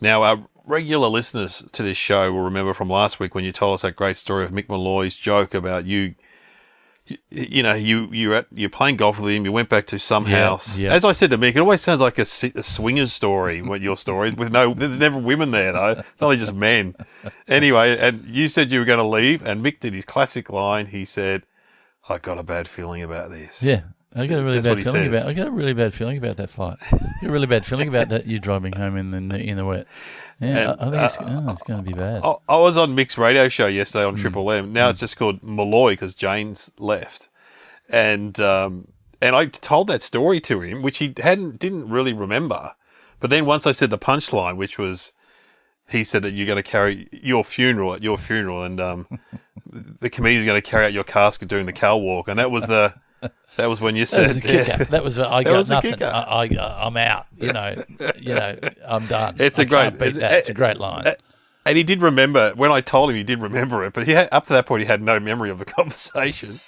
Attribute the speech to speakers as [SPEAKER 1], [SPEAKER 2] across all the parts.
[SPEAKER 1] Now, our regular listeners to this show will remember from last week when you told us that great story of Mick Malloy's joke about you're playing golf with him. You went back to some house.
[SPEAKER 2] Yeah.
[SPEAKER 1] As I said to Mick, it always sounds like a swingers story. What your story there's never women there though. It's only just men. Anyway, and you said you were going to leave, and Mick did his classic line. He said, "I got a bad feeling about this."
[SPEAKER 2] Yeah. I got a really
[SPEAKER 1] That's what
[SPEAKER 2] bad
[SPEAKER 1] he
[SPEAKER 2] feeling
[SPEAKER 1] says.
[SPEAKER 2] about. I got a really bad feeling about that fight. I got a really bad feeling about that. You driving home in the wet. Yeah,
[SPEAKER 1] And,
[SPEAKER 2] I think it's going to be bad.
[SPEAKER 1] I was on Mick's radio show yesterday on Triple M. Now it's just called Malloy because Jane's left, and I told that story to him, which he didn't really remember. But then once I said the punchline, which was, he said that you're going to carry your funeral at your funeral, and the comedian's going to carry out your casket doing the cow walk, and that was when you said
[SPEAKER 2] That was the kicker.
[SPEAKER 1] Yeah.
[SPEAKER 2] That was I
[SPEAKER 1] That
[SPEAKER 2] got
[SPEAKER 1] was the
[SPEAKER 2] nothing.
[SPEAKER 1] kicker.
[SPEAKER 2] I'm out. I'm done.
[SPEAKER 1] It's
[SPEAKER 2] I
[SPEAKER 1] a great-
[SPEAKER 2] can't beat that. It's a great line.
[SPEAKER 1] And he did remember, when I told him, he did remember it, but up to that point he had no memory of the conversation.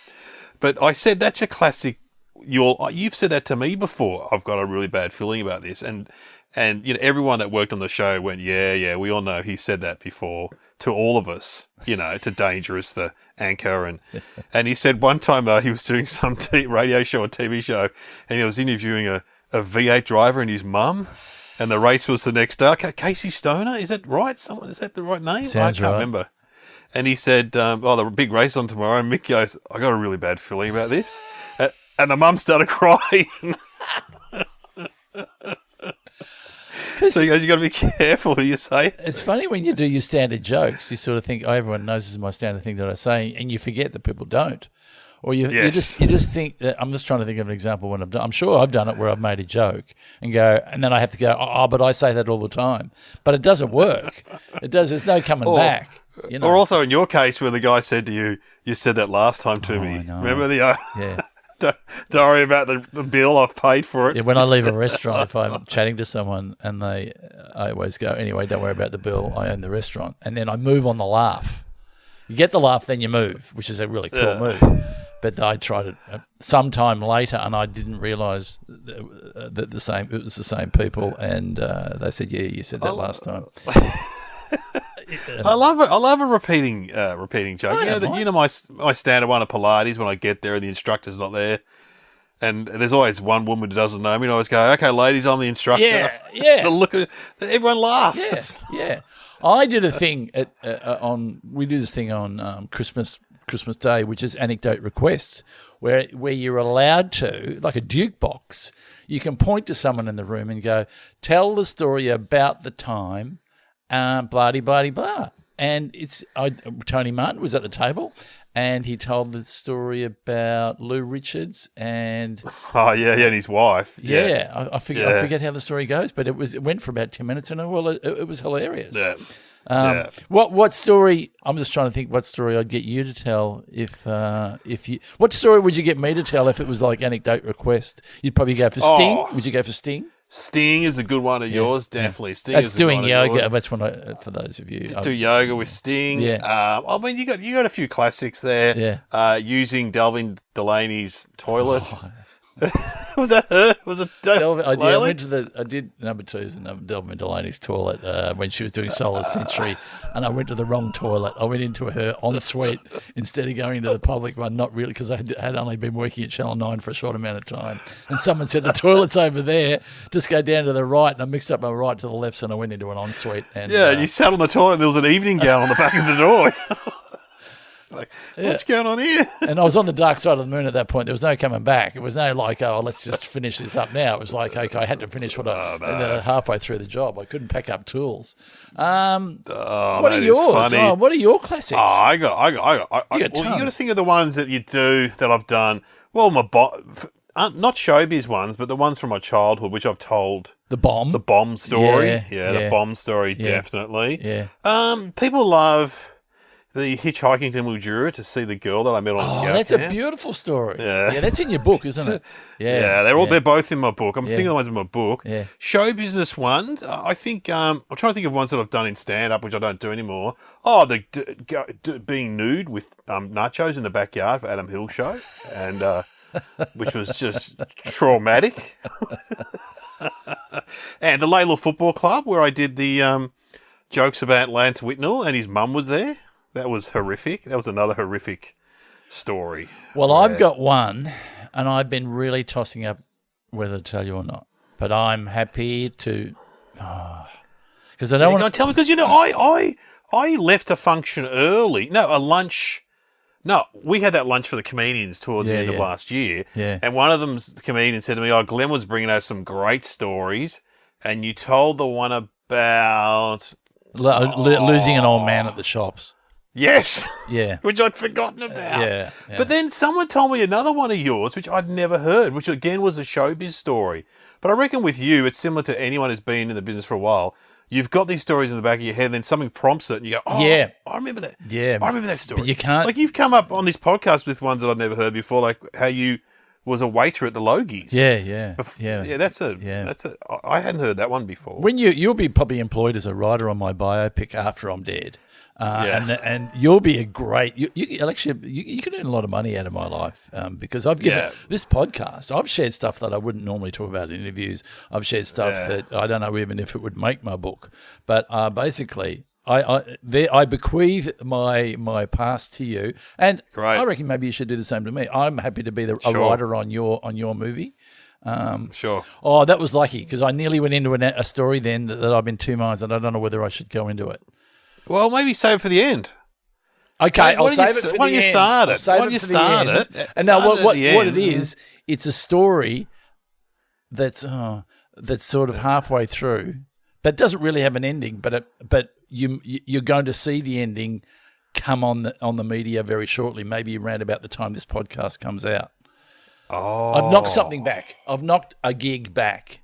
[SPEAKER 1] But I said, that's a classic. You've said that to me before. I've got a really bad feeling about this, and everyone that worked on the show went, yeah, we all know he said that before to all of us. To Dangerous, the anchor, and he said one time though he was doing some radio show or TV show, and he was interviewing a V8 driver and his mum. And the race was the next day. Casey Stoner, is that right? Is that the right name?
[SPEAKER 2] Sounds
[SPEAKER 1] I can't
[SPEAKER 2] right.
[SPEAKER 1] remember. And he said, the big race on tomorrow. And Mick goes, I got a really bad feeling about this. And the mum started crying. So he goes, you got to be careful who you say it to.
[SPEAKER 2] It's funny when you do your standard jokes, you sort of think, oh, everyone knows this is my standard thing that I say, and you forget that people don't. Or you just think that, I'm just trying to think of an example when I've done. I'm sure I've done it where I've made a joke and then I have to go, but I say that all the time. But it doesn't work. There's no coming back.
[SPEAKER 1] Or also in your case where the guy said to you, you said that last time to me.
[SPEAKER 2] I know.
[SPEAKER 1] Remember the
[SPEAKER 2] Yeah.
[SPEAKER 1] don't worry about the bill, I've paid for it.
[SPEAKER 2] Yeah, when I leave a restaurant, if I'm chatting to someone and I always go, anyway, don't worry about the bill, I own the restaurant. And then I move on the laugh. You get the laugh, then you move, which is a really cool move. But I tried it sometime later, and I didn't realise that it was the same people. And they said, "Yeah, you said that last time."
[SPEAKER 1] I love a repeating joke. My standard one at Pilates when I get there and the instructor's not there, and there's always one woman who doesn't know me. And I always go, "Okay, ladies, I'm the instructor."
[SPEAKER 2] Yeah.
[SPEAKER 1] Everyone laughs.
[SPEAKER 2] Yeah. I did a thing we do this thing on Christmas Day, which is anecdote request, where you're allowed to, like a Duke box, you can point to someone in the room and go, tell the story about the time, blah, blah, blah. And Tony Martin was at the table, and he told the story about Lou Richards and
[SPEAKER 1] and his wife.
[SPEAKER 2] I forget how the story goes, but it went for about 10 minutes, and it was hilarious.
[SPEAKER 1] Yeah.
[SPEAKER 2] What story? I'm just trying to think what story I'd get you to tell if you. What story would you get me to tell if it was like anecdote request? You'd probably go for Sting. Would you go for Sting?
[SPEAKER 1] Sting is a good one of yours, definitely. Sting
[SPEAKER 2] That's
[SPEAKER 1] is a good
[SPEAKER 2] doing
[SPEAKER 1] one of
[SPEAKER 2] yoga.
[SPEAKER 1] yours.
[SPEAKER 2] That's when for those of you
[SPEAKER 1] Do yoga with Sting.
[SPEAKER 2] Yeah.
[SPEAKER 1] You got a few classics there.
[SPEAKER 2] Yeah.
[SPEAKER 1] Using Delvin Delaney's toilet. Was that her? Was it
[SPEAKER 2] I did number twos in Delvin Delaney's toilet when she was doing Solar Century, and I went to the wrong toilet. I went into her ensuite instead of going into the public one, not really, because I had only been working at Channel 9 for a short amount of time. And someone said, the toilet's over there, just go down to the right, and I mixed up my right to the left, so I went into an ensuite. And
[SPEAKER 1] you sat on the toilet and there was an evening gown on the back of the door. What's going on here?
[SPEAKER 2] And I was on the dark side of the moon at that point. There was no coming back. It was no like, let's just finish this up now. It was like, okay, I had to finish halfway through the job. I couldn't pack up tools. What are yours? What are your classics?
[SPEAKER 1] I got. You got to think of the ones that you do that I've done. Well, not showbiz ones, but the ones from my childhood, which I've told.
[SPEAKER 2] The bomb
[SPEAKER 1] story. The bomb story, definitely.
[SPEAKER 2] Yeah.
[SPEAKER 1] People love the hitchhiking to Mildura to see the girl that I met on the scout
[SPEAKER 2] that's
[SPEAKER 1] camp.
[SPEAKER 2] a beautiful story.
[SPEAKER 1] Yeah.
[SPEAKER 2] That's in your book, isn't it? Yeah,
[SPEAKER 1] they're both in my book. I'm thinking of the ones in my book.
[SPEAKER 2] Yeah.
[SPEAKER 1] Show business ones. I think I'm trying to think of ones that I've done in stand up, which I don't do anymore. Being nude with nachos in the backyard for Adam Hill's show, and which was just traumatic. And the Layla Football Club, where I did the jokes about Lance Whitnell and his mum was there. That was horrific. That was another horrific story.
[SPEAKER 2] Well, I've got one, and I've been really tossing up whether to tell you or not. But I'm happy to, because I don't want to
[SPEAKER 1] tell me, because I left a function early. No, a lunch. No, we had that lunch for the comedians towards the end of last year.
[SPEAKER 2] Yeah.
[SPEAKER 1] And one of them, the comedian, said to me, "Oh, Glenn was bringing out some great stories, and you told the one about
[SPEAKER 2] losing an old man at the shops."
[SPEAKER 1] Yes.
[SPEAKER 2] Yeah.
[SPEAKER 1] Which I'd forgotten about.
[SPEAKER 2] Yeah.
[SPEAKER 1] But then someone told me another one of yours, which I'd never heard, which again was a showbiz story. But I reckon with you, it's similar to anyone who's been in the business for a while. You've got these stories in the back of your head, and then something prompts it, and you go, "Oh, yeah, I remember that.
[SPEAKER 2] Yeah,
[SPEAKER 1] I remember that story."
[SPEAKER 2] But you can't.
[SPEAKER 1] Like you've come up on this podcast with ones that I've never heard before, like how you was a waiter at the Logies.
[SPEAKER 2] Yeah.
[SPEAKER 1] I hadn't heard that one before.
[SPEAKER 2] When you'll be probably employed as a writer on my biopic after I'm dead. And you'll be a great. You can earn a lot of money out of my life because I've given this podcast. I've shared stuff that I wouldn't normally talk about in interviews. I've shared stuff that I don't know even if it would make my book. But basically, I bequeath my past to you, and I reckon maybe you should do the same to me. I'm happy to be a writer on your movie.
[SPEAKER 1] Sure.
[SPEAKER 2] Oh, that was lucky because I nearly went into a story then that I'm in two minds, and I don't know whether I should go into it.
[SPEAKER 1] Well, maybe save it for the end.
[SPEAKER 2] Okay, I'll save it for the end.
[SPEAKER 1] Why don't you start it?
[SPEAKER 2] Why don't you start it? And now, what it is, it's a story that's sort of halfway through, but doesn't really have an ending. But you're going to see the ending come on the media very shortly, maybe around about the time this podcast comes out.
[SPEAKER 1] Oh,
[SPEAKER 2] I've knocked something back. I've knocked a gig back.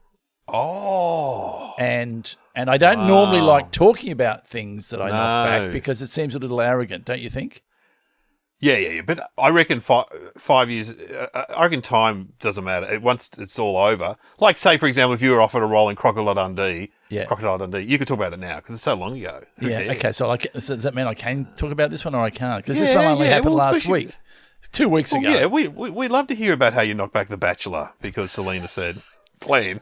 [SPEAKER 1] Oh.
[SPEAKER 2] And I don't normally like talking about things that I knock back because it seems a little arrogant, don't you think?
[SPEAKER 1] Yeah. But I reckon 5 years, I reckon time doesn't matter. Once it's all over. Like, say, for example, if you were offered a role in Crocodile Dundee, you could talk about it now because it's so long ago. Who cares?
[SPEAKER 2] Okay, so does that mean I can talk about this one or I can't? Because this one only happened last week. 2 weeks ago.
[SPEAKER 1] Yeah, we love to hear about how you knocked back The Bachelor because Selena said, Glenn,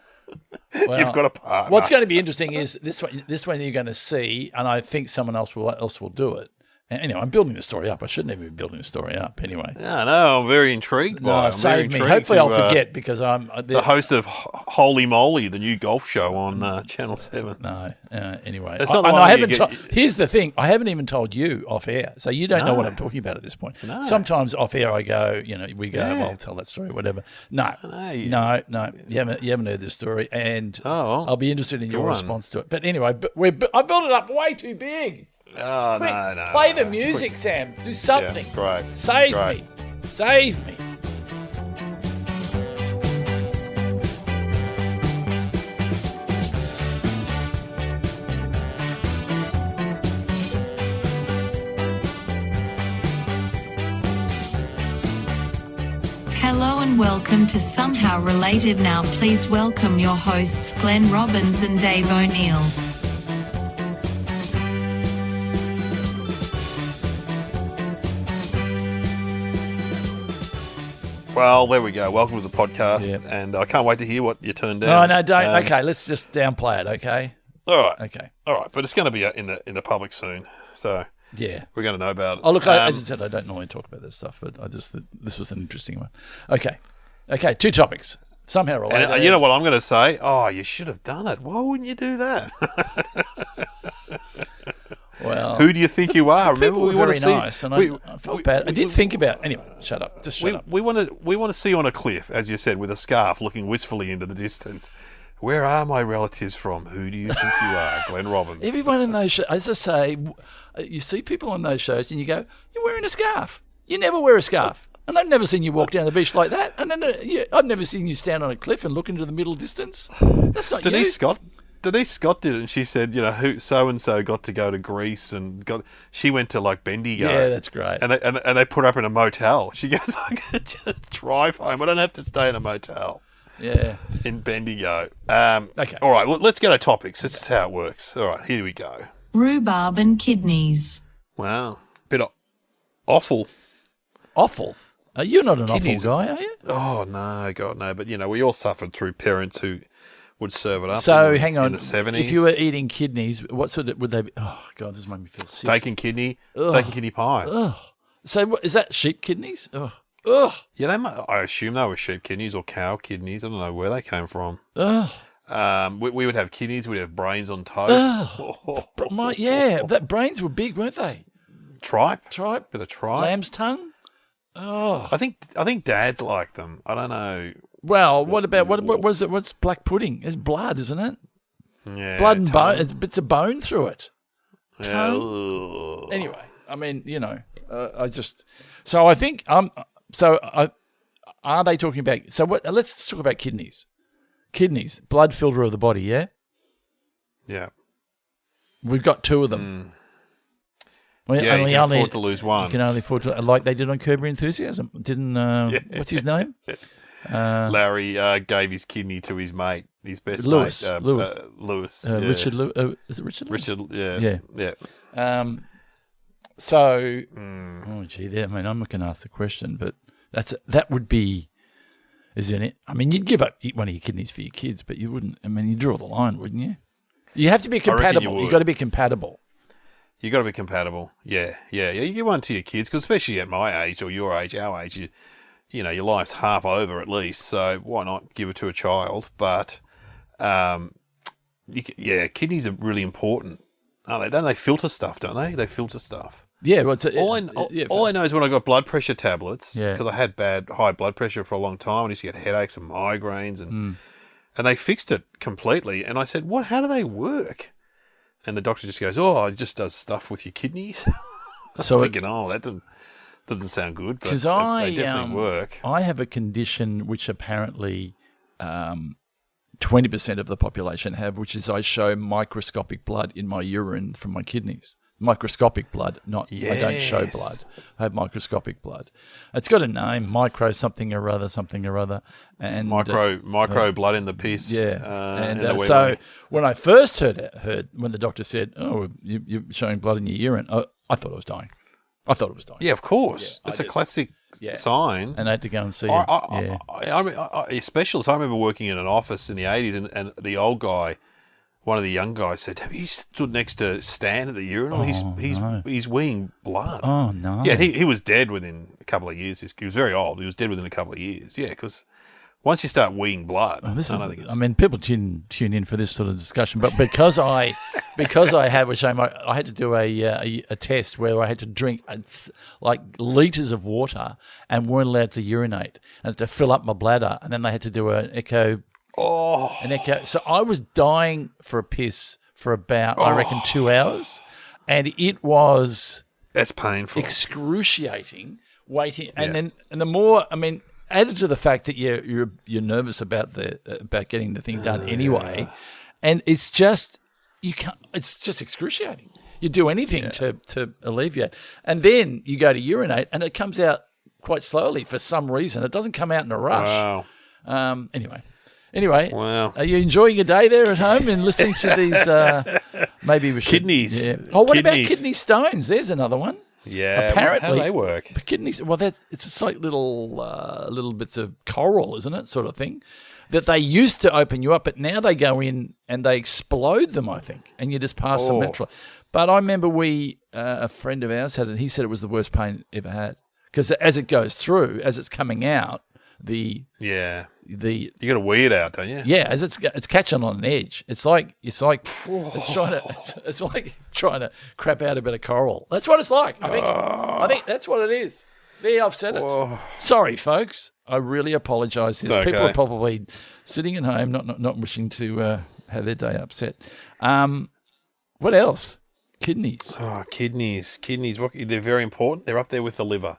[SPEAKER 1] you've got a partner.
[SPEAKER 2] What's going to be interesting is this one you're going to see, and I think someone else will do it. And anyway, I'm building the story up. I shouldn't even be building the story up anyway.
[SPEAKER 1] No, I'm very intrigued by it.
[SPEAKER 2] Save me. Hopefully I'll forget because I'm
[SPEAKER 1] the host of Holy Moly, the new golf show on Channel 7.
[SPEAKER 2] No, anyway.
[SPEAKER 1] It's not the one
[SPEAKER 2] here's the thing. I haven't even told you off air, so you don't know what I'm talking about at this point.
[SPEAKER 1] No.
[SPEAKER 2] Sometimes off air I go, we go, well, I'll tell that story, whatever. No. You haven't heard this story, and I'll be interested in your response to it. But anyway, I built it up way too big.
[SPEAKER 1] Oh,
[SPEAKER 2] Quick,
[SPEAKER 1] no.
[SPEAKER 2] Play the music, Sam. Do something.
[SPEAKER 1] Yeah, great.
[SPEAKER 2] Save me.
[SPEAKER 3] Hello and welcome to Somehow Related. Now please welcome your hosts Glenn Robbins and Dave O'Neill.
[SPEAKER 1] Well, there we go. Welcome to the podcast, and I can't wait to hear what you turned down.
[SPEAKER 2] No, don't. Okay, let's just downplay it. Okay.
[SPEAKER 1] All right.
[SPEAKER 2] Okay.
[SPEAKER 1] All right, but it's going to be in the public soon, so we're going to know about it.
[SPEAKER 2] Oh, look, as I said, I don't normally talk about this stuff, but I just this was an interesting one. Okay, 2 topics somehow related.
[SPEAKER 1] And you know what I'm going to say? Oh, you should have done it. Why wouldn't you do that?
[SPEAKER 2] Well,
[SPEAKER 1] who do you think you are? Remember,
[SPEAKER 2] we were very nice, and I felt bad. I did think about. Anyway, shut up. Just shut up.
[SPEAKER 1] We want to see you on a cliff, as you said, with a scarf, looking wistfully into the distance. Where are my relatives from? Who do you think you are, Glenn Robbins?
[SPEAKER 2] Everyone in those shows, as I say, you see people on those shows, and you go, "You're wearing a scarf. You never wear a scarf." And I've never seen you walk down the beach like that. And then I've never seen you stand on a cliff and look into the middle distance. That's not
[SPEAKER 1] Denise
[SPEAKER 2] you.
[SPEAKER 1] Scott. Denise Scott did it, and she said, who so and so got to go to Greece, and she went to like Bendigo.
[SPEAKER 2] Yeah, that's great.
[SPEAKER 1] And they put her up in a motel. She goes, I could just drive home. I don't have to stay in a motel.
[SPEAKER 2] Yeah,
[SPEAKER 1] in Bendigo.
[SPEAKER 2] Okay.
[SPEAKER 1] All right. Well, let's go to topics. This is how it works. All right. Here we go.
[SPEAKER 3] Rhubarb and Kidneys.
[SPEAKER 1] Wow. Bit awful.
[SPEAKER 2] Awful. You're not an
[SPEAKER 1] Kidneys.
[SPEAKER 2] awful guy, are you?
[SPEAKER 1] Oh no, God no. But we all suffered through parents who would serve it up.
[SPEAKER 2] So
[SPEAKER 1] in,
[SPEAKER 2] hang on.
[SPEAKER 1] in the 70s.
[SPEAKER 2] If you were eating kidneys, what sort of would they be? Oh God, this made me feel sick.
[SPEAKER 1] steak and kidney pie.
[SPEAKER 2] Ugh. So what is that? Sheep kidneys? Ugh. Ugh.
[SPEAKER 1] Yeah, I assume they were sheep kidneys or cow kidneys. I don't know where they came from.
[SPEAKER 2] Ugh.
[SPEAKER 1] We would have kidneys. We'd have brains on toast.
[SPEAKER 2] That brains were big, weren't they?
[SPEAKER 1] Tripe,
[SPEAKER 2] Tripe,
[SPEAKER 1] bit of tripe.
[SPEAKER 2] lamb's tongue. Oh,
[SPEAKER 1] I think Dads like them. I don't know.
[SPEAKER 2] well, what about what was it? What's black pudding? It's blood, isn't it?
[SPEAKER 1] Yeah,
[SPEAKER 2] Blood and
[SPEAKER 1] tongue.
[SPEAKER 2] bone. It's bits of bone through it.
[SPEAKER 1] Yeah,
[SPEAKER 2] tongue.
[SPEAKER 1] ugh.
[SPEAKER 2] Anyway, I mean, I just. So I think are they talking about? So what? Let's talk about kidneys. Kidneys, blood filter of the body. Yeah,
[SPEAKER 1] Yeah.
[SPEAKER 2] we've got two of them. Well,
[SPEAKER 1] Yeah, you can afford to lose one.
[SPEAKER 2] You can only afford to, like they did on Curb Your Enthusiasm. Didn't what's his name?
[SPEAKER 1] Larry gave his kidney to his mate, his best
[SPEAKER 2] Lewis.
[SPEAKER 1] mate.
[SPEAKER 2] Lewis.
[SPEAKER 1] Lewis.
[SPEAKER 2] Richard. Is it Richard?
[SPEAKER 1] Richard,
[SPEAKER 2] Yeah.
[SPEAKER 1] yeah.
[SPEAKER 2] So, oh gee, I mean, I'm not going to ask the question, but that would be, isn't it? I mean, you'd give up one of your kidneys for your kids, but you wouldn't. I mean, you'd draw the line, wouldn't you? You have to be compatible. You've got to be compatible.
[SPEAKER 1] You got to be compatible. Yeah. You give one to your kids, because especially at my age or your age, our age, you know, your life's half over at least. So why not give it to a child? But kidneys are really important, aren't they? Don't they filter stuff? Don't they? They filter stuff.
[SPEAKER 2] Yeah. Well,
[SPEAKER 1] all I know is when I got blood pressure tablets,
[SPEAKER 2] Yeah.
[SPEAKER 1] because I had high blood pressure for a long time. I used to get headaches and migraines, and they fixed it completely. And I said, "What? How do they work?" And the doctor just goes, "Oh, it just does stuff with your kidneys."
[SPEAKER 2] So
[SPEAKER 1] I'm thinking, that doesn't sound good, but
[SPEAKER 2] 'cause
[SPEAKER 1] they definitely work.
[SPEAKER 2] I have a condition which apparently 20% of the population have, which is I show microscopic blood in my urine from my kidneys. Microscopic blood, I don't show
[SPEAKER 1] Yes.
[SPEAKER 2] blood. I have microscopic blood. It's got a name, micro something or other. And
[SPEAKER 1] Micro blood in the piss.
[SPEAKER 2] yeah.
[SPEAKER 1] in the wee
[SPEAKER 2] So
[SPEAKER 1] wee.
[SPEAKER 2] when I first heard when the doctor said, "Oh, you're showing blood in your urine," I thought I was dying.
[SPEAKER 1] Yeah, of course.
[SPEAKER 2] Yeah,
[SPEAKER 1] It's a classic sign.
[SPEAKER 2] And I had to go and see
[SPEAKER 1] a specialist. I remember working in an office in the 80s, and the old guy, one of the young guys, said, "Have you stood next to Stan at the urinal? He's weeing blood."
[SPEAKER 2] Oh, no.
[SPEAKER 1] Yeah, he was dead within a couple of years. He was very old. He was dead within a couple of years. Yeah, because once you start weeing blood,
[SPEAKER 2] People tune in for this sort of discussion, but because I had to do a test where I had to drink like liters of water and weren't allowed to urinate, and had to fill up my bladder, and then they had to do an echo. So I was dying for a piss for about I reckon 2 hours, and it was
[SPEAKER 1] that's painful,
[SPEAKER 2] excruciating waiting, and the more added to the fact that you're nervous about getting the thing done anyway, and it's just excruciating. You do anything to alleviate, and then you go to urinate, and it comes out quite slowly for some reason. It doesn't come out in a rush.
[SPEAKER 1] Wow.
[SPEAKER 2] Anyway,
[SPEAKER 1] wow.
[SPEAKER 2] Are you enjoying your day there at home and listening to these? Maybe we should
[SPEAKER 1] Kidneys.
[SPEAKER 2] Yeah. Oh, what about
[SPEAKER 1] Kidneys.
[SPEAKER 2] kidney stones? There's another one.
[SPEAKER 1] Yeah.
[SPEAKER 2] Apparently,
[SPEAKER 1] how do they work?
[SPEAKER 2] Kidneys. Well, it's just like little bits of coral, isn't it? Sort of thing that they used to open you up, but now they go in and they explode them. I think, and you just pass them naturally. But I remember a friend of ours had it. He said it was the worst pain he ever had because as it goes through, as it's coming out, you got
[SPEAKER 1] to weed out, don't you?
[SPEAKER 2] Yeah, as it's catching on an edge. It's like trying to crap out a bit of coral. That's what it's like. I think that's what it is. There, I've said it. Sorry, folks. I really apologise.
[SPEAKER 1] Okay.
[SPEAKER 2] People are probably sitting at home, not wishing to have their day upset. What else? Kidneys.
[SPEAKER 1] Oh, kidneys. They're very important. They're up there with the liver.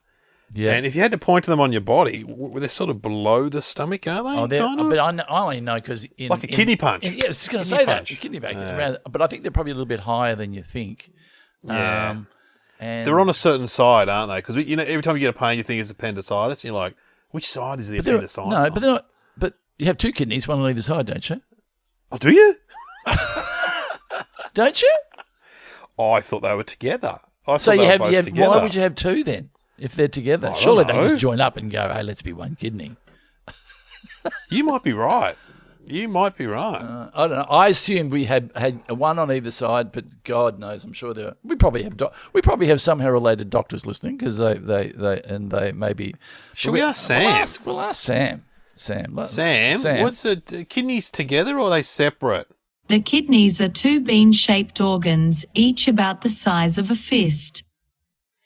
[SPEAKER 2] Yeah.
[SPEAKER 1] And if you had to point to them on your body, they're sort of below the stomach, aren't they?
[SPEAKER 2] But I only know because
[SPEAKER 1] like a kidney punch.
[SPEAKER 2] Yeah, I was going to say that. Kidney punch. But I think they're probably a little bit higher than you think.
[SPEAKER 1] Yeah.
[SPEAKER 2] And
[SPEAKER 1] they're on a certain side, aren't they? Because every time you get a pain, you think it's appendicitis. And you're like, which side is the appendicitis?
[SPEAKER 2] No, but they're not. But you have two kidneys, one on either side, don't you?
[SPEAKER 1] Oh, do you?
[SPEAKER 2] Don't you?
[SPEAKER 1] Oh, I thought they were together.
[SPEAKER 2] So you have. Why would you have two then? If they're together, surely they just join up and go, "Hey, let's be one kidney."
[SPEAKER 1] You might be right. You might be right.
[SPEAKER 2] I don't know. I assumed we had one on either side, but God knows, I'm sure we probably have somehow related doctors listening because they maybe.
[SPEAKER 1] Should we ask Sam?
[SPEAKER 2] We'll ask Sam. Sam,
[SPEAKER 1] what's the kidneys together or are they separate?
[SPEAKER 3] The kidneys are two bean-shaped organs, each about the size of a fist.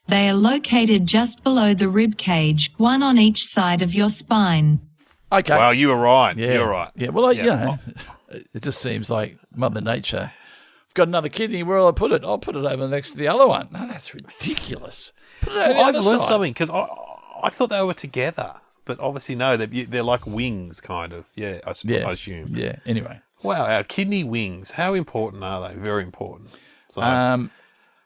[SPEAKER 3] They are located just below the rib cage, one on each side of your spine.
[SPEAKER 2] Okay.
[SPEAKER 1] Well, you were right.
[SPEAKER 2] Yeah.
[SPEAKER 1] You're right.
[SPEAKER 2] Yeah. Well, it just seems like Mother Nature. I've got another kidney. Where will I put it? I'll put it over next to the other one. No, that's ridiculous. Put it over the
[SPEAKER 1] I've
[SPEAKER 2] other
[SPEAKER 1] learned
[SPEAKER 2] side.
[SPEAKER 1] something because I thought they were together, but obviously no, they're like wings, kind of. Yeah, I assume.
[SPEAKER 2] Yeah. Anyway.
[SPEAKER 1] Wow, our kidney wings. How important are they? Very important. So I'm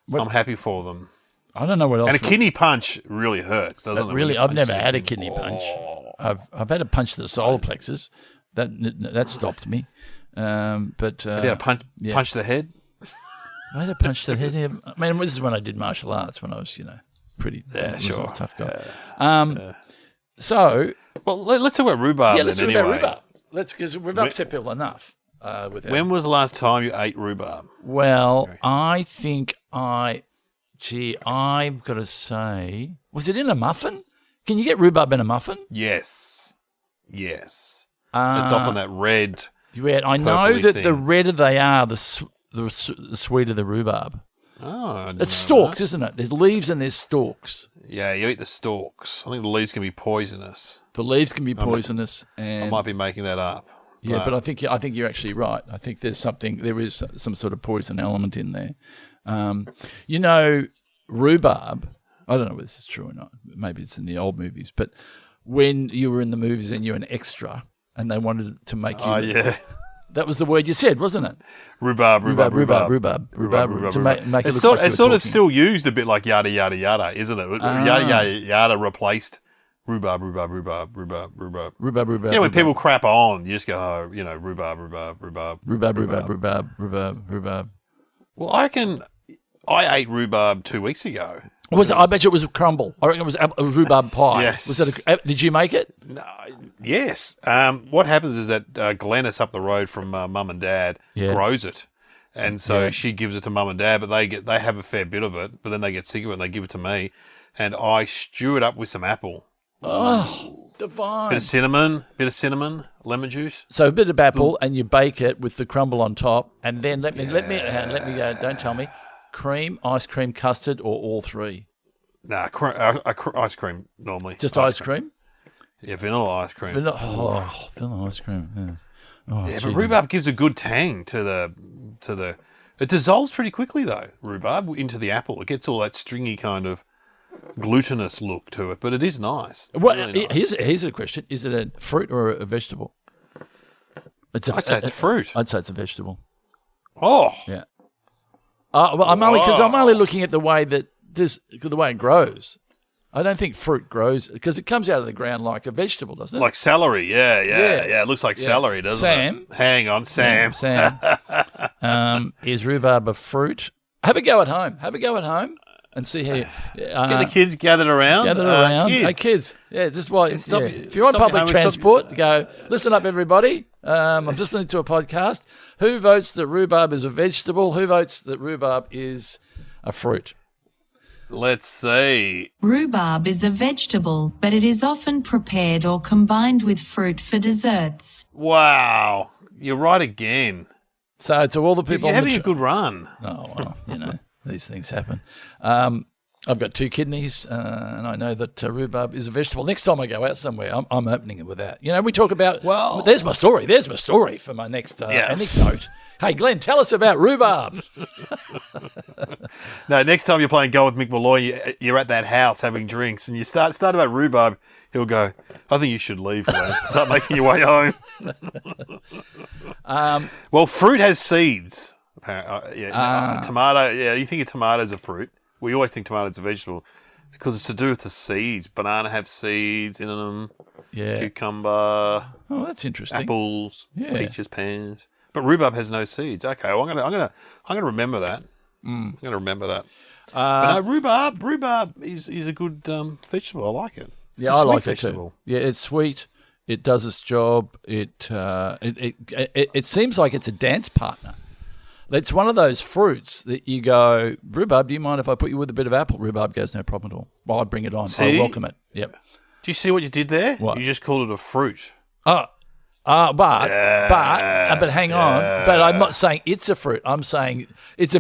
[SPEAKER 1] happy for them.
[SPEAKER 2] I don't know what else.
[SPEAKER 1] And a kidney punch really hurts, doesn't it?
[SPEAKER 2] Really, I've never had a kidney punch. I've had a punch to the solar plexus. That stopped me. But
[SPEAKER 1] punch the head.
[SPEAKER 2] I had a punch to the head. Yeah. I mean, this is when I did martial arts. When I was, pretty a tough guy. So,
[SPEAKER 1] well, let's talk about rhubarb.
[SPEAKER 2] Yeah, let's talk
[SPEAKER 1] about
[SPEAKER 2] rhubarb. Because we've upset people enough.
[SPEAKER 1] When was the last time you ate rhubarb?
[SPEAKER 2] Well, I think I've got to say, was it in a muffin? Can you get rhubarb in a muffin?
[SPEAKER 1] Yes. It's often that red.
[SPEAKER 2] I know that the redder they are, the sweeter the rhubarb.
[SPEAKER 1] Oh,
[SPEAKER 2] it's stalks, isn't it? There's leaves and there's stalks.
[SPEAKER 1] Yeah, you eat the stalks. I think the leaves can be poisonous.
[SPEAKER 2] The leaves can be poisonous, and
[SPEAKER 1] I might be making that up.
[SPEAKER 2] Yeah, but I think you're actually right. I think there is some sort of poison element in there. Rhubarb. I don't know whether this is true or not. Maybe it's in the old movies, but when you were in the movies and you're an extra, and they wanted to make you. Oh yeah. That was the word you said, wasn't it?
[SPEAKER 1] Rhubarb.
[SPEAKER 2] To make it look like
[SPEAKER 1] it's sort of still used a bit like yada yada yada, isn't it? Yada yada yada replaced rhubarb.
[SPEAKER 2] Rhubarb.
[SPEAKER 1] You know, when people crap on, you just go, rhubarb. Well, I reckon I ate rhubarb 2 weeks ago.
[SPEAKER 2] I bet you it was a crumble. I reckon it was rhubarb pie.
[SPEAKER 1] Yes.
[SPEAKER 2] Did you make it?
[SPEAKER 1] No. Yes. What happens is that Glennis up the road from Mum and Dad grows it. And so she gives it to Mum and Dad, but they have a fair bit of it, but then they get sick of it and they give it to me. And I stew it up with some apple.
[SPEAKER 2] Oh, divine.
[SPEAKER 1] Bit of cinnamon, lemon juice.
[SPEAKER 2] So a bit of apple, and you bake it with the crumble on top, and then let me go. Don't tell me. Cream, ice cream, custard, or all three?
[SPEAKER 1] Nah, ice cream normally.
[SPEAKER 2] Just ice cream?
[SPEAKER 1] Yeah, vanilla ice cream.
[SPEAKER 2] Vanilla ice cream. Yeah. Oh,
[SPEAKER 1] yeah, but rhubarb gives a good tang to the. It dissolves pretty quickly though. Rhubarb into the apple, it gets all that stringy kind of glutinous look to it, but it is nice.
[SPEAKER 2] Well,
[SPEAKER 1] really nice.
[SPEAKER 2] Here's a question: is it a fruit or a vegetable?
[SPEAKER 1] I'd say it's a fruit.
[SPEAKER 2] I'd say it's a vegetable.
[SPEAKER 1] Oh,
[SPEAKER 2] yeah. Well, I'm only looking at the way it grows. I don't think fruit grows because it comes out of the ground like a vegetable, doesn't it?
[SPEAKER 1] Like celery, yeah. It looks like celery, doesn't it? Hang on, Sam.
[SPEAKER 2] Is rhubarb a fruit? Have a go at home. And see how
[SPEAKER 1] get the kids gathered around.
[SPEAKER 2] Kids. Hey, kids. Yeah, just if you're on public transport, go, listen up, everybody. I'm just listening to a podcast. Who votes that rhubarb is a vegetable? Who votes that rhubarb is a fruit?
[SPEAKER 1] Let's see.
[SPEAKER 3] Rhubarb is a vegetable, but it is often prepared or combined with fruit for desserts.
[SPEAKER 1] Wow. You're right again.
[SPEAKER 2] So to all the people...
[SPEAKER 1] You're having a good run.
[SPEAKER 2] Oh, well, these things happen. I've got 2 kidneys, and I know that rhubarb is a vegetable. Next time I go out somewhere, I'm opening it with that. We talk about... Well, there's my story. There's my story for my next anecdote. Hey, Glenn, tell us about rhubarb.
[SPEAKER 1] No, next time you're playing Go with Mick Malloy, you're at that house having drinks, and you start about rhubarb, he'll go, I think you should leave, Glenn. Start making your way home. Well, fruit has seeds. Tomato, you think a tomato's a fruit. We always think tomato's a vegetable because it's to do with the seeds. Banana have seeds in them. Yeah. Cucumber.
[SPEAKER 2] Oh, that's interesting.
[SPEAKER 1] Apples. Yeah. Peaches, pears. But rhubarb has no seeds. Okay, well, I'm gonna remember that. I'm gonna remember that. But no, rhubarb is a good vegetable. I like it.
[SPEAKER 2] I like it too. Yeah, it's sweet. It does its job. It seems like it's a dance partner. It's one of those fruits that you go, rhubarb, do you mind if I put you with a bit of apple? Rhubarb goes, no problem at all. Well, I bring it on.
[SPEAKER 1] See?
[SPEAKER 2] I welcome it. Yep.
[SPEAKER 1] Do you see what you did there?
[SPEAKER 2] What?
[SPEAKER 1] You just called it a fruit.
[SPEAKER 2] But hang on. But I'm not saying it's a fruit. I'm saying it's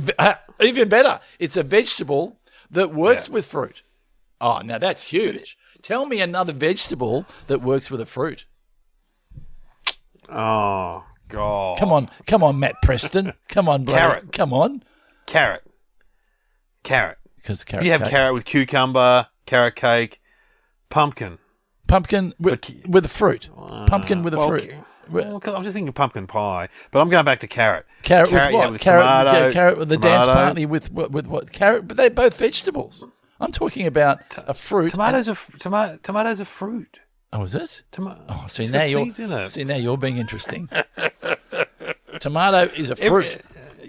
[SPEAKER 2] even better. It's a vegetable that works with fruit. Oh, now that's huge. Tell me another vegetable that works with a fruit.
[SPEAKER 1] Oh, God.
[SPEAKER 2] Come on, Matt Preston. Come on, bloody,
[SPEAKER 1] Carrot.
[SPEAKER 2] Come on.
[SPEAKER 1] Carrot.
[SPEAKER 2] Because carrot.
[SPEAKER 1] You have
[SPEAKER 2] cake.
[SPEAKER 1] carrot with cucumber, carrot cake, pumpkin.
[SPEAKER 2] Pumpkin with a fruit. Pumpkin with a fruit.
[SPEAKER 1] Well, 'cause I'm just thinking pumpkin pie, but I'm going back to carrot.
[SPEAKER 2] Carrot with
[SPEAKER 1] you
[SPEAKER 2] what?
[SPEAKER 1] have with
[SPEAKER 2] Carrot with the dance
[SPEAKER 1] tomato.
[SPEAKER 2] partly with what? Carrot, but they're both vegetables. I'm talking about a fruit.
[SPEAKER 1] Tomatoes are fruit.
[SPEAKER 2] Oh, is it?
[SPEAKER 1] Oh,
[SPEAKER 2] See now you're being interesting. Tomato is a fruit.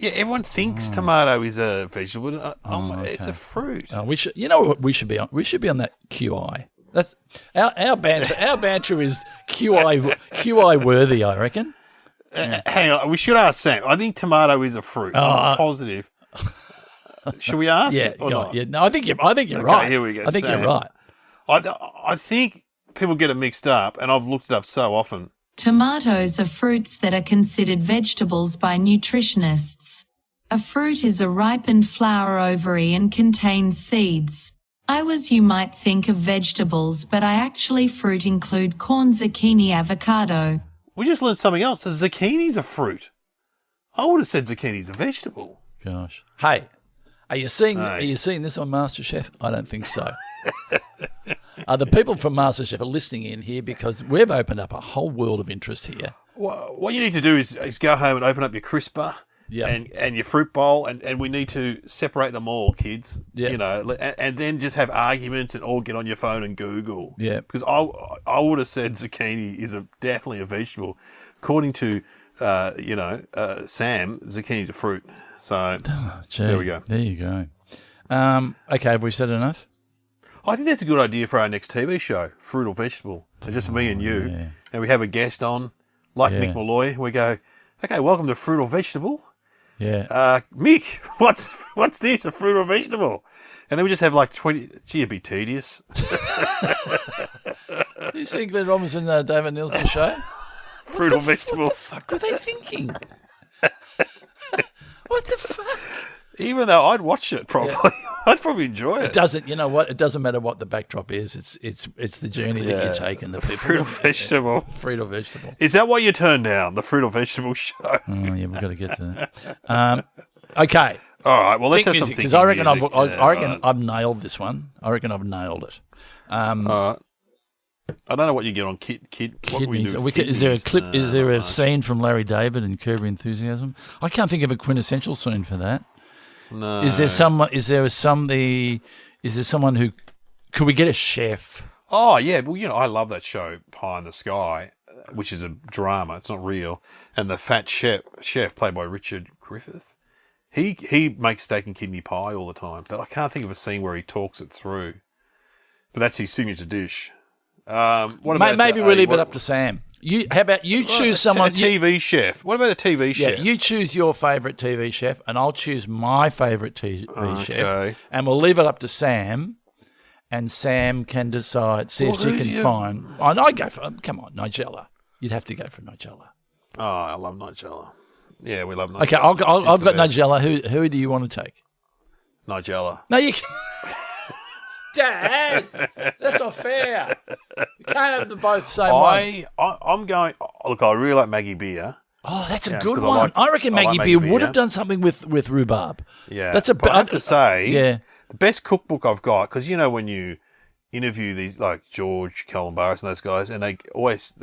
[SPEAKER 1] Everyone thinks tomato is a vegetable.
[SPEAKER 2] Okay.
[SPEAKER 1] It's a fruit.
[SPEAKER 2] We should. You know what we should be on? We should be on that QI. That's our banter. Our banter is QI worthy, I reckon.
[SPEAKER 1] Hang on, we should ask Sam. I think tomato is a fruit. I'm positive. Should we ask?
[SPEAKER 2] Yeah,
[SPEAKER 1] it or not?
[SPEAKER 2] yeah. No, I think you're right.
[SPEAKER 1] Here we go.
[SPEAKER 2] I think
[SPEAKER 1] Sam.
[SPEAKER 2] you're right.
[SPEAKER 1] I think people get it mixed up, and I've looked it up so often.
[SPEAKER 3] Tomatoes are fruits that are considered vegetables by nutritionists. A fruit is a ripened flower ovary and contains seeds. You might think of vegetables, but fruit include corn, zucchini, avocado.
[SPEAKER 1] We just learned something else. So zucchini's a fruit. I would have said zucchini's a vegetable.
[SPEAKER 2] Gosh. Hey, are you seeing this on MasterChef? I don't think so. The people from MasterChef are listening in here because we've opened up a whole world of interest here.
[SPEAKER 1] What you need to do is go home and open up your crisper.
[SPEAKER 2] Yeah.
[SPEAKER 1] And your fruit bowl, and we need to separate them all, kids.
[SPEAKER 2] Yeah.
[SPEAKER 1] You know, and then just have arguments and all get on your phone and Google.
[SPEAKER 2] Yeah.
[SPEAKER 1] Because I would have said zucchini is definitely a vegetable. According to, Sam, zucchini's a fruit. So there we go.
[SPEAKER 2] There you go. Okay, have we said enough?
[SPEAKER 1] I think that's a good idea for our next TV show, Fruit or Vegetable. So just me and you, and we have a guest on, like Mick Malloy. We go, okay, welcome to Fruit or Vegetable.
[SPEAKER 2] Yeah.
[SPEAKER 1] Mick, what's this, a fruit or vegetable? And then we just have like 20. Gee, it'd be tedious.
[SPEAKER 2] You see Glenn Robinson, David Nielsen show?
[SPEAKER 1] Fruit or vegetable.
[SPEAKER 2] What the fuck were they thinking? What the fuck?
[SPEAKER 1] Even though I'd watch it probably, I'd probably enjoy it.
[SPEAKER 2] It doesn't. You know what? It doesn't matter what the backdrop is. It's the journey that you take and the people.
[SPEAKER 1] Fruit or vegetable.
[SPEAKER 2] Fruit or vegetable.
[SPEAKER 1] Is that what you turned down? The fruit or vegetable show?
[SPEAKER 2] Oh yeah, we've got to get to that. Okay.
[SPEAKER 1] All right. Well, let's have some
[SPEAKER 2] because I reckon
[SPEAKER 1] music.
[SPEAKER 2] I've nailed this one. I reckon I've nailed it.
[SPEAKER 1] All right. I don't know what you get on kidneys.
[SPEAKER 2] Is there a clip? Is there a scene from Larry David and Curb Your Enthusiasm? I can't think of a quintessential scene for that.
[SPEAKER 1] No.
[SPEAKER 2] Is there someone who could we get a chef?
[SPEAKER 1] Oh yeah, well I love that show Pie in the Sky, which is a drama. It's not real, and the fat chef played by Richard Griffith. He makes steak and kidney pie all the time, but I can't think of a scene where he talks it through. But that's his signature dish. What about
[SPEAKER 2] maybe we leave it up to Sam. How about you choose someone?
[SPEAKER 1] A TV chef. What about a TV chef?
[SPEAKER 2] Yeah, you choose your favourite TV chef, and I'll choose my favourite TV chef, and we'll leave it up to Sam, and Sam can decide. See if she can find. I go for. Come on, Nigella. You'd have to go for Nigella.
[SPEAKER 1] Oh, I love Nigella. Yeah, we love Nigella.
[SPEAKER 2] Okay, I've got Nigella. Who do you want to take?
[SPEAKER 1] Nigella.
[SPEAKER 2] No, you can't. Dad, that's not fair. You can't have them both the same way.
[SPEAKER 1] I'm going. Look, I really like Maggie Beer.
[SPEAKER 2] Oh, that's a good one. I reckon Maggie Beer would have done something with rhubarb.
[SPEAKER 1] Yeah,
[SPEAKER 2] that's
[SPEAKER 1] but I have to say,
[SPEAKER 2] the
[SPEAKER 1] best cookbook I've got, because when you interview these like George Calumbaris and those guys, and they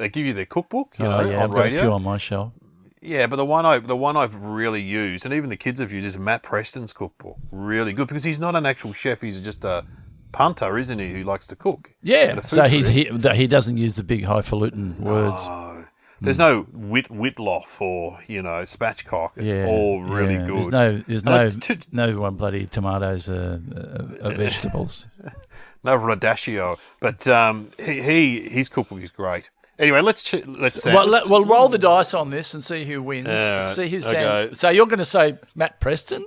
[SPEAKER 1] give you their cookbook.
[SPEAKER 2] I've
[SPEAKER 1] on
[SPEAKER 2] got
[SPEAKER 1] radio.
[SPEAKER 2] a few on my shelf.
[SPEAKER 1] Yeah, but the one I've really used, and even the kids have used, is Matt Preston's cookbook. Really good, because he's not an actual chef; he's just a punter, isn't he, who likes to cook?
[SPEAKER 2] Yeah, so he doesn't use the big highfalutin words.
[SPEAKER 1] No. There's no Whitloff or spatchcock. It's all really good.
[SPEAKER 2] There's no one bloody tomatoes are vegetables.
[SPEAKER 1] No radicchio, but his cookbook is great. Anyway, let's Sam.
[SPEAKER 2] Well, roll the dice on this and see who wins. See who Sam.
[SPEAKER 1] Okay.
[SPEAKER 2] So you're going to say Matt Preston?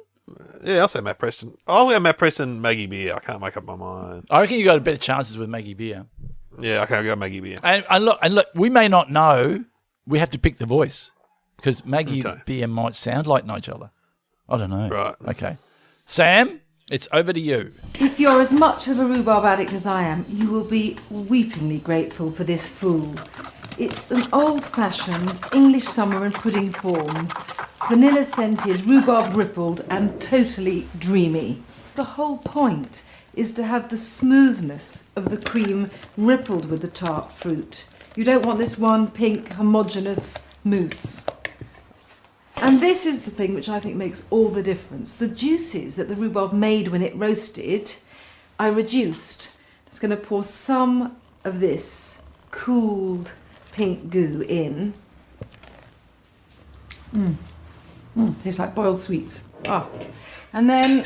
[SPEAKER 1] Yeah, I'll say Matt Preston. I'll go Matt Preston, Maggie Beer. I can't make up my mind.
[SPEAKER 2] I reckon you got better chances with Maggie Beer.
[SPEAKER 1] Yeah, okay, I'll go Maggie Beer.
[SPEAKER 2] And look, we may not know. We have to pick the voice because Maggie Beer might sound like Nigella. I don't know.
[SPEAKER 1] Right.
[SPEAKER 2] Okay. Sam, it's over to you.
[SPEAKER 4] If you're as much of a rhubarb addict as I am, you will be weepingly grateful for this fool. It's an old-fashioned English summer and pudding form, vanilla-scented, rhubarb rippled and totally dreamy. The whole point is to have the smoothness of the cream rippled with the tart fruit. You don't want this one pink, homogeneous mousse. And this is the thing which I think makes all the difference. The juices that the rhubarb made when it roasted, I reduced. It's going to pour some of this cooled pink goo in. Tastes like boiled sweets. And then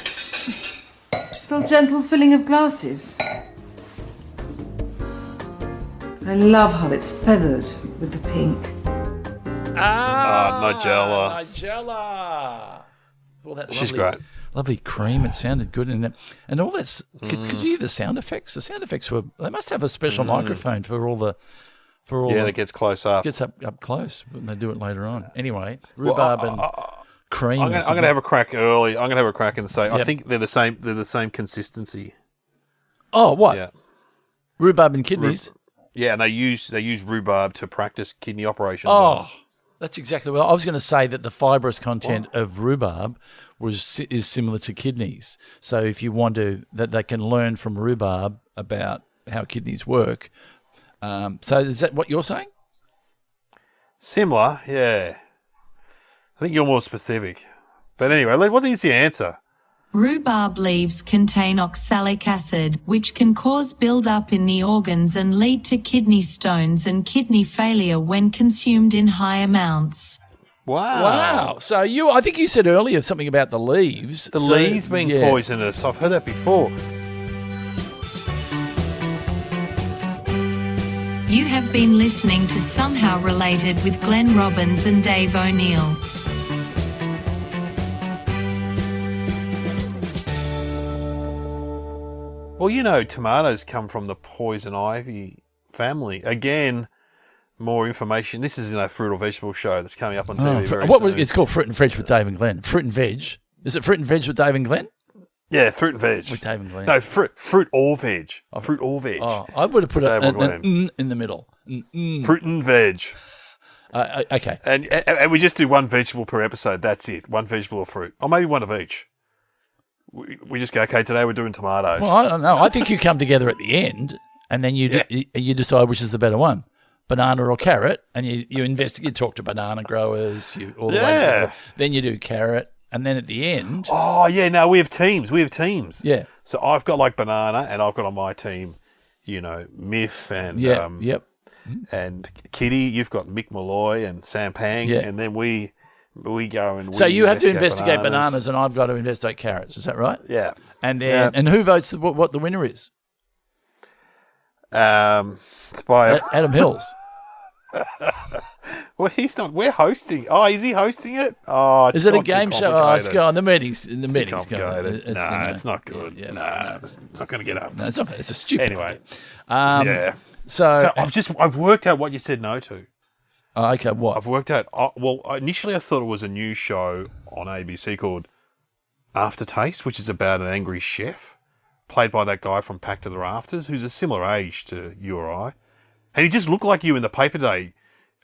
[SPEAKER 4] a little gentle filling of glasses. I love how it's feathered with the pink.
[SPEAKER 1] Nigella.
[SPEAKER 2] Nigella. All that
[SPEAKER 1] She's great.
[SPEAKER 2] Lovely cream. It sounded good. And all that. Could you hear the sound effects? The sound effects they must have a special microphone for all the.
[SPEAKER 1] That gets close up.
[SPEAKER 2] Gets up close, and they do it later on. Anyway, rhubarb and cream.
[SPEAKER 1] I'm going to have a crack early. I'm going to have a crack and say I think they're the same. They're the same consistency.
[SPEAKER 2] Oh, what?
[SPEAKER 1] Yeah.
[SPEAKER 2] Rhubarb and kidneys.
[SPEAKER 1] Yeah, and they use rhubarb to practice kidney operations.
[SPEAKER 2] Oh, that's exactly what I was going to say. That the fibrous content of rhubarb is similar to kidneys. So if you want that they can learn from rhubarb about how kidneys work. So is that what you're saying?
[SPEAKER 1] Similar, yeah. I think you're more specific. But anyway, what is the answer?
[SPEAKER 3] Rhubarb leaves contain oxalic acid, which can cause build-up in the organs and lead to kidney stones and kidney failure when consumed in high amounts.
[SPEAKER 1] Wow.
[SPEAKER 2] So I think you said earlier something about the leaves.
[SPEAKER 1] The leaves being poisonous. I've heard that before.
[SPEAKER 3] You have been listening to Somehow Related with Glenn Robbins and Dave O'Neill.
[SPEAKER 1] Well, tomatoes come from the poison ivy family. Again, more information. This is in a fruit or vegetable show that's coming up on TV very soon.
[SPEAKER 2] It's called Fruit and Veg with Dave and Glenn. Fruit and Veg. Is it Fruit and Veg with Dave and Glenn?
[SPEAKER 1] Yeah, fruit and veg.
[SPEAKER 2] With Dave and Glenn.
[SPEAKER 1] No, fruit or veg. Fruit or veg.
[SPEAKER 2] Oh, I would have put an in the middle.
[SPEAKER 1] Fruit and veg.
[SPEAKER 2] Okay.
[SPEAKER 1] And we just do one vegetable per episode. That's it. One vegetable or fruit. Or maybe one of each. We just go, okay, today we're doing tomatoes.
[SPEAKER 2] Well, I don't know. I think you come together at the end and then you decide which is the better one. Banana or carrot. And you investigate, you talk to banana growers, all the ways. Then you do carrot. And then at the end...
[SPEAKER 1] Oh, yeah, no, we have teams.
[SPEAKER 2] Yeah.
[SPEAKER 1] So I've got like banana and I've got on my team, Miff and and Kitty. You've got Mick Malloy and Sam Pang. And then we go and...
[SPEAKER 2] So you have to investigate bananas and I've got to investigate carrots. Is that right?
[SPEAKER 1] Yeah.
[SPEAKER 2] And then and who votes what the winner is?
[SPEAKER 1] It's by...
[SPEAKER 2] Adam Hills.
[SPEAKER 1] Well, he's not. We're hosting. Oh, is he hosting it? Oh,
[SPEAKER 2] is it a game show? Oh, it's going. The meetings. The meetings.
[SPEAKER 1] It's not good. It's not going to get up.
[SPEAKER 2] No, it's not. It's a stupid.
[SPEAKER 1] Anyway.
[SPEAKER 2] Yeah. So
[SPEAKER 1] I've worked out what you said no to.
[SPEAKER 2] Okay. What?
[SPEAKER 1] I've worked out. Initially I thought it was a new show on ABC called Aftertaste, which is about an angry chef, played by that guy from Pack to the Rafters, who's a similar age to you or I. And he just looked like you in the paper today.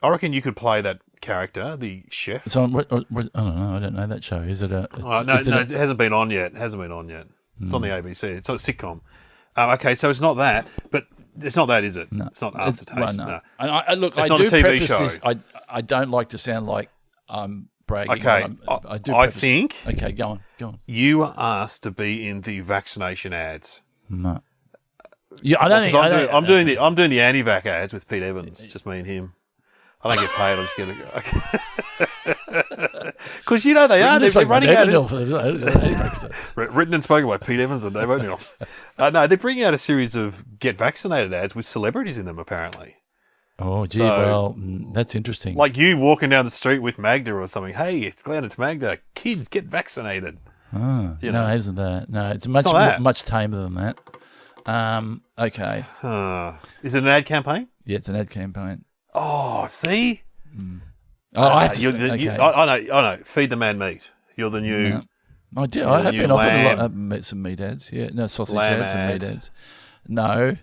[SPEAKER 1] I reckon you could play that character, the chef.
[SPEAKER 2] So I don't know. I don't know that show. Is it a?
[SPEAKER 1] It hasn't been on yet. It's on the ABC. It's not a sitcom. Okay, so it's not that, but it's not that, is it?
[SPEAKER 2] No,
[SPEAKER 1] it's not Aftertaste.
[SPEAKER 2] Well, no.
[SPEAKER 1] No.
[SPEAKER 2] And I do preface this. I don't like to sound like I'm bragging.
[SPEAKER 1] Okay,
[SPEAKER 2] I do.
[SPEAKER 1] I think.
[SPEAKER 2] Okay, go on.
[SPEAKER 1] You were asked to be in the vaccination ads.
[SPEAKER 2] No. Yeah, I'm
[SPEAKER 1] doing the anti-vac ads with Pete Evans. Just me and him. I don't get paid. I just get because they are. They're running out. Written and spoken by Pete Evans and Dave O'Neill. No, they're bringing out a series of get vaccinated ads with celebrities in them. Apparently,
[SPEAKER 2] Oh, gee,
[SPEAKER 1] So-
[SPEAKER 2] that's interesting.
[SPEAKER 1] Like you walking down the street with Magda or something. Hey, it's Glenn, it's Magda. Kids, get vaccinated.
[SPEAKER 2] Oh,
[SPEAKER 1] you
[SPEAKER 2] no,
[SPEAKER 1] know.
[SPEAKER 2] isn't that? No, it's much
[SPEAKER 1] not that.
[SPEAKER 2] much tamer than that. Okay.
[SPEAKER 1] Is it an ad campaign?
[SPEAKER 2] Yeah, it's an ad campaign.
[SPEAKER 1] Oh, see?
[SPEAKER 2] Oh, I have to
[SPEAKER 1] You're
[SPEAKER 2] say,
[SPEAKER 1] the- you-
[SPEAKER 2] okay.
[SPEAKER 1] I know. Feed the man meat. You're the new...
[SPEAKER 2] No. I do.
[SPEAKER 1] Yeah,
[SPEAKER 2] I have
[SPEAKER 1] you
[SPEAKER 2] been offered a lot.
[SPEAKER 1] lamb.
[SPEAKER 2] I've met some meat ads. Yeah, no sausage
[SPEAKER 1] Lamb
[SPEAKER 2] ads and meat
[SPEAKER 1] ads.
[SPEAKER 2] ads. No,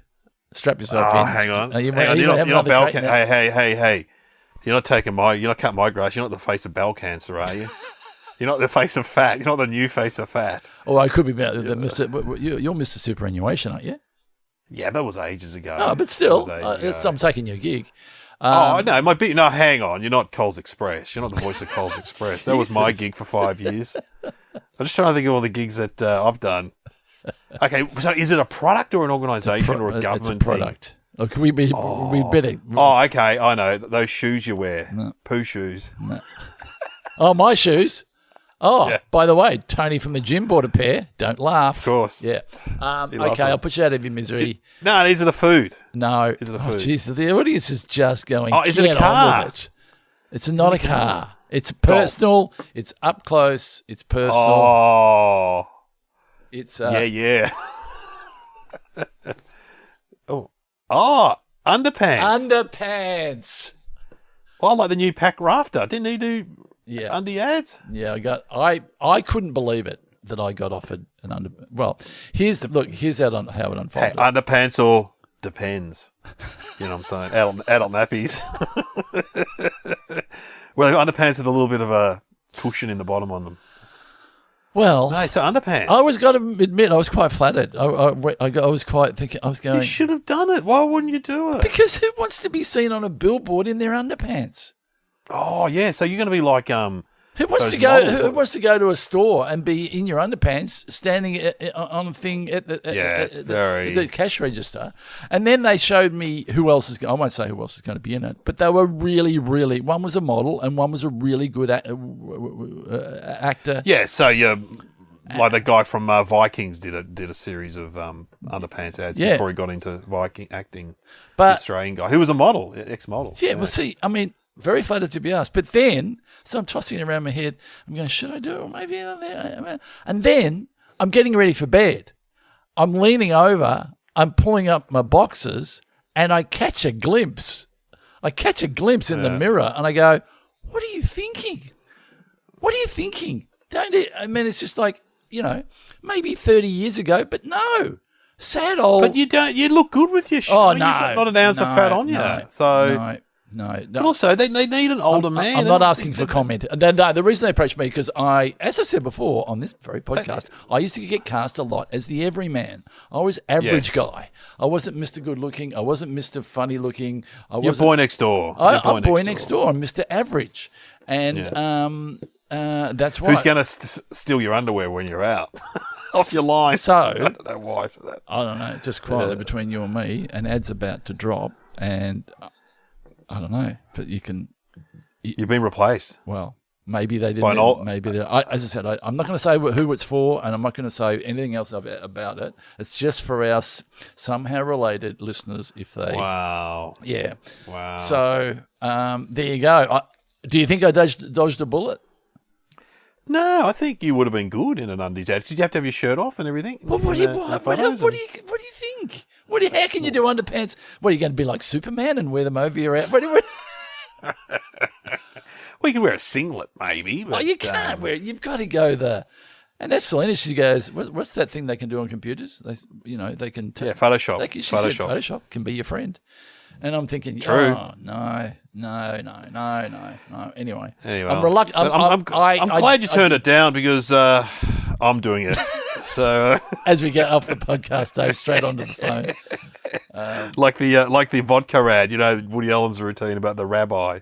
[SPEAKER 2] strap yourself
[SPEAKER 1] Oh,
[SPEAKER 2] in.
[SPEAKER 1] hang on.
[SPEAKER 2] Are you,
[SPEAKER 1] Hang
[SPEAKER 2] are
[SPEAKER 1] on.
[SPEAKER 2] you
[SPEAKER 1] You're
[SPEAKER 2] gonna have
[SPEAKER 1] not
[SPEAKER 2] another
[SPEAKER 1] bowel
[SPEAKER 2] crate
[SPEAKER 1] cancer.
[SPEAKER 2] now?
[SPEAKER 1] Hey. You're not cutting my grass. You're not the face of bowel cancer, are you? You're not the face of fat. You're not the new face of fat.
[SPEAKER 2] Or I could be about the Mr. You're Mr. Superannuation, aren't you?
[SPEAKER 1] Yeah, that was ages ago.
[SPEAKER 2] Oh, but still,
[SPEAKER 1] That was ages ago.
[SPEAKER 2] I'm taking your gig.
[SPEAKER 1] No, no, hang on. You're not Coles Express. You're not the voice of Coles Express. That was my
[SPEAKER 2] Jesus.
[SPEAKER 1] gig for 5 years. I'm just trying to think of all the gigs that I've done. Okay, so is it a product or an organisation or a government
[SPEAKER 2] It's a product. Oh, can we better?
[SPEAKER 1] Oh, okay, I know. Those shoes you wear.
[SPEAKER 2] No.
[SPEAKER 1] Poo shoes.
[SPEAKER 2] Oh, my shoes. Oh,
[SPEAKER 1] Yeah.
[SPEAKER 2] by the way, Tony from the gym bought a pair. Don't laugh.
[SPEAKER 1] Of course.
[SPEAKER 2] Yeah.
[SPEAKER 1] loves
[SPEAKER 2] Okay,
[SPEAKER 1] them.
[SPEAKER 2] I'll put you out of your misery.
[SPEAKER 1] No, these are the food.
[SPEAKER 2] No.
[SPEAKER 1] Is it a
[SPEAKER 2] Oh,
[SPEAKER 1] food?
[SPEAKER 2] jeez, the audience is just going,
[SPEAKER 1] Oh, is it a
[SPEAKER 2] "Get
[SPEAKER 1] car?"
[SPEAKER 2] on with it. It's not a car. It's personal. It's up close. It's personal.
[SPEAKER 1] Oh,
[SPEAKER 2] It's
[SPEAKER 1] yeah. oh, underpants.
[SPEAKER 2] underpants.
[SPEAKER 1] Well, like the new Pack Rafter. Didn't he do
[SPEAKER 2] Yeah.
[SPEAKER 1] undie ads?
[SPEAKER 2] Yeah, I couldn't believe it that I got offered an under. Well, here's how it unfolded.
[SPEAKER 1] Hey, underpants or depends. You know what I'm saying? Adult nappies. Well, underpants with a little bit of a cushion in the bottom on them.
[SPEAKER 2] Well,
[SPEAKER 1] No, so underpants.
[SPEAKER 2] I was got to admit I was quite flattered. I was quite thinking. I was
[SPEAKER 1] You
[SPEAKER 2] going
[SPEAKER 1] should have done it. Why wouldn't you do it?
[SPEAKER 2] because who wants to be seen on a billboard in their underpants?
[SPEAKER 1] Oh, yeah. So you're going to be like
[SPEAKER 2] Who wants
[SPEAKER 1] Those
[SPEAKER 2] to go?
[SPEAKER 1] models
[SPEAKER 2] Who
[SPEAKER 1] are-
[SPEAKER 2] wants to go to a store and be in your underpants, standing on a thing at the
[SPEAKER 1] it's
[SPEAKER 2] at
[SPEAKER 1] very-
[SPEAKER 2] the cash register? And then they showed me who else is. I won't say who else is going to be in it, but they were really, really. One was a model, and one was a really good actor.
[SPEAKER 1] Yeah, so you're like the guy from Vikings did a series of underpants ads
[SPEAKER 2] Yeah.
[SPEAKER 1] before he got into Viking acting. The
[SPEAKER 2] But
[SPEAKER 1] Australian guy who was a model, ex-model.
[SPEAKER 2] yeah, well, see, I mean, very flattered to be asked. But then, so I'm tossing it around my head. I'm going, should I do it? Or maybe. And then I'm getting ready for bed. I'm leaning over. I'm pulling up my boxes, and I catch a glimpse. in the mirror, and I go, "What are you thinking? What are you thinking? Don't it?" I mean, it's just like, maybe 30 years ago, but no, sad old.
[SPEAKER 1] But you don't. You look good with your shit.
[SPEAKER 2] Oh,
[SPEAKER 1] You've got
[SPEAKER 2] no,
[SPEAKER 1] not an ounce of
[SPEAKER 2] no,
[SPEAKER 1] fat on you.
[SPEAKER 2] no,
[SPEAKER 1] So,
[SPEAKER 2] no.
[SPEAKER 1] but also they need an older man.
[SPEAKER 2] I'm
[SPEAKER 1] They're
[SPEAKER 2] not asking for comment. The reason they approached me because as I said before on this very podcast, I used to get cast a lot as the everyman. I was average
[SPEAKER 1] Yes.
[SPEAKER 2] guy. I wasn't Mr. Good looking. I wasn't Mr. Funny looking. I
[SPEAKER 1] You're
[SPEAKER 2] wasn't.
[SPEAKER 1] boy next door.
[SPEAKER 2] I'm boy next door. I'm Mr. Average, and that's why.
[SPEAKER 1] Who's going to steal your underwear when you're out? Off your line.
[SPEAKER 2] So
[SPEAKER 1] I don't know why I said that.
[SPEAKER 2] I don't know. Just quietly between you and me, an ad's about to drop, and I don't know, but you can.
[SPEAKER 1] You've been replaced.
[SPEAKER 2] Well, maybe they
[SPEAKER 1] By an
[SPEAKER 2] didn't.
[SPEAKER 1] old-
[SPEAKER 2] Maybe they. As I said, I'm not going to say who it's for, and I'm not going to say anything else about it. It's just for our somehow related listeners, if they.
[SPEAKER 1] Wow.
[SPEAKER 2] Yeah.
[SPEAKER 1] Wow.
[SPEAKER 2] So there you go. Do you think I dodged a bullet?
[SPEAKER 1] No, I think you would have been good in an undies ad. Did you have to have your shirt off and everything?
[SPEAKER 2] Well, what do you think? How can you do underpants? What are you going to be like Superman and wear them over your out?
[SPEAKER 1] Well, you can wear a singlet, maybe. But,
[SPEAKER 2] You can't wear it. You've got to go And that's Selena. She goes, "What's that thing they can do on computers? They can.
[SPEAKER 1] Yeah, Photoshop.
[SPEAKER 2] She said
[SPEAKER 1] Photoshop.
[SPEAKER 2] Photoshop can be your friend." And I'm thinking,
[SPEAKER 1] True.
[SPEAKER 2] oh no. Anyway,
[SPEAKER 1] Anyway,
[SPEAKER 2] I'm reluctant.
[SPEAKER 1] I'm glad you turned it down because I'm doing it. So,
[SPEAKER 2] As we get off the podcast, Dave, straight onto the phone.
[SPEAKER 1] like the vodka ad, Woody Allen's routine about the rabbi,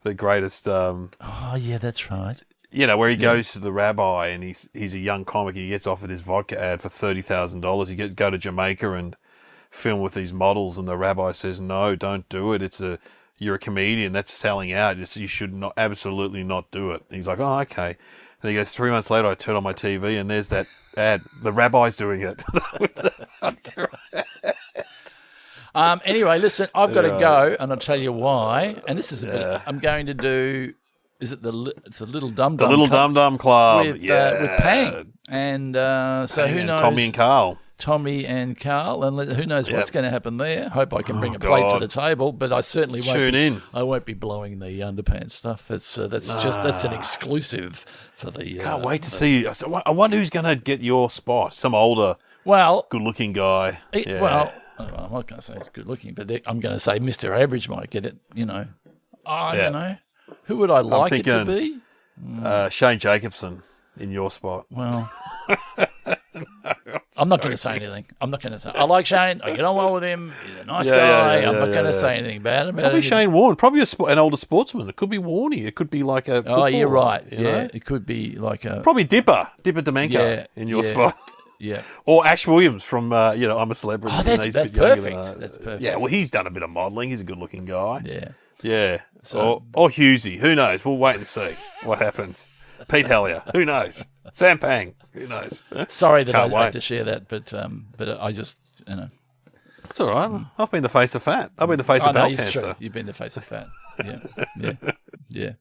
[SPEAKER 1] the greatest.
[SPEAKER 2] Oh yeah, that's right.
[SPEAKER 1] Where he goes to the rabbi and he's a young comic. He gets offered this vodka ad for $30,000. He go to Jamaica and film with these models, and the rabbi says, "No, don't do it. You're a comedian. That's selling out. You should not, absolutely not do it." And he's like, "Oh, okay." And he goes, 3 months later, I turn on my TV and there's that ad. The rabbi's doing it.
[SPEAKER 2] Anyway, listen, I've got to go, and I'll tell you why. And this is a bit. I'm going to do. Is it it's the Little Dum Dum?
[SPEAKER 1] The Little Dum Dum Club.
[SPEAKER 2] With Pang, and so
[SPEAKER 1] Pang
[SPEAKER 2] who
[SPEAKER 1] and
[SPEAKER 2] knows?
[SPEAKER 1] Tommy and Carl.
[SPEAKER 2] And who knows what's going to happen there? Hope I can bring a plate to the table, but I certainly won't.
[SPEAKER 1] Tune in.
[SPEAKER 2] I won't be blowing the underpants stuff. That's an exclusive for the.
[SPEAKER 1] Can't wait to see you. I wonder who's going to get your spot. Some older, good-looking guy.
[SPEAKER 2] Well, I'm not going to say he's good-looking, but I'm going to say Mr. Average might get it. You know, you know, who would I like it to be?
[SPEAKER 1] Shane Jacobson in your spot.
[SPEAKER 2] Well. I'm not going to say anything. I like Shane. I get on well with him. He's a nice guy. I'm not going to say anything bad about
[SPEAKER 1] Probably
[SPEAKER 2] it.
[SPEAKER 1] Shane Warne. Probably an older sportsman. It could be Warney. It could be like a footballer.
[SPEAKER 2] Oh, you're right.
[SPEAKER 1] You know?
[SPEAKER 2] It could be like a...
[SPEAKER 1] Probably Dipper Domenko in your spot.
[SPEAKER 2] Yeah.
[SPEAKER 1] Or Ash Williams from, I'm a Celebrity.
[SPEAKER 2] Oh, that's perfect. That's perfect.
[SPEAKER 1] Yeah, well, he's done a bit of modelling. He's a good-looking guy.
[SPEAKER 2] Yeah.
[SPEAKER 1] Yeah.
[SPEAKER 2] So,
[SPEAKER 1] or Husey. Who knows? We'll wait and see what happens. Pete Hellier. Who knows? Sam Pang. Who knows?
[SPEAKER 2] Sorry that I had to share that, but I just, you know.
[SPEAKER 1] It's all right. I've been the face of fat. I've been the face of bowel cancer.
[SPEAKER 2] True. You've been the face of fat. Yeah. Yeah.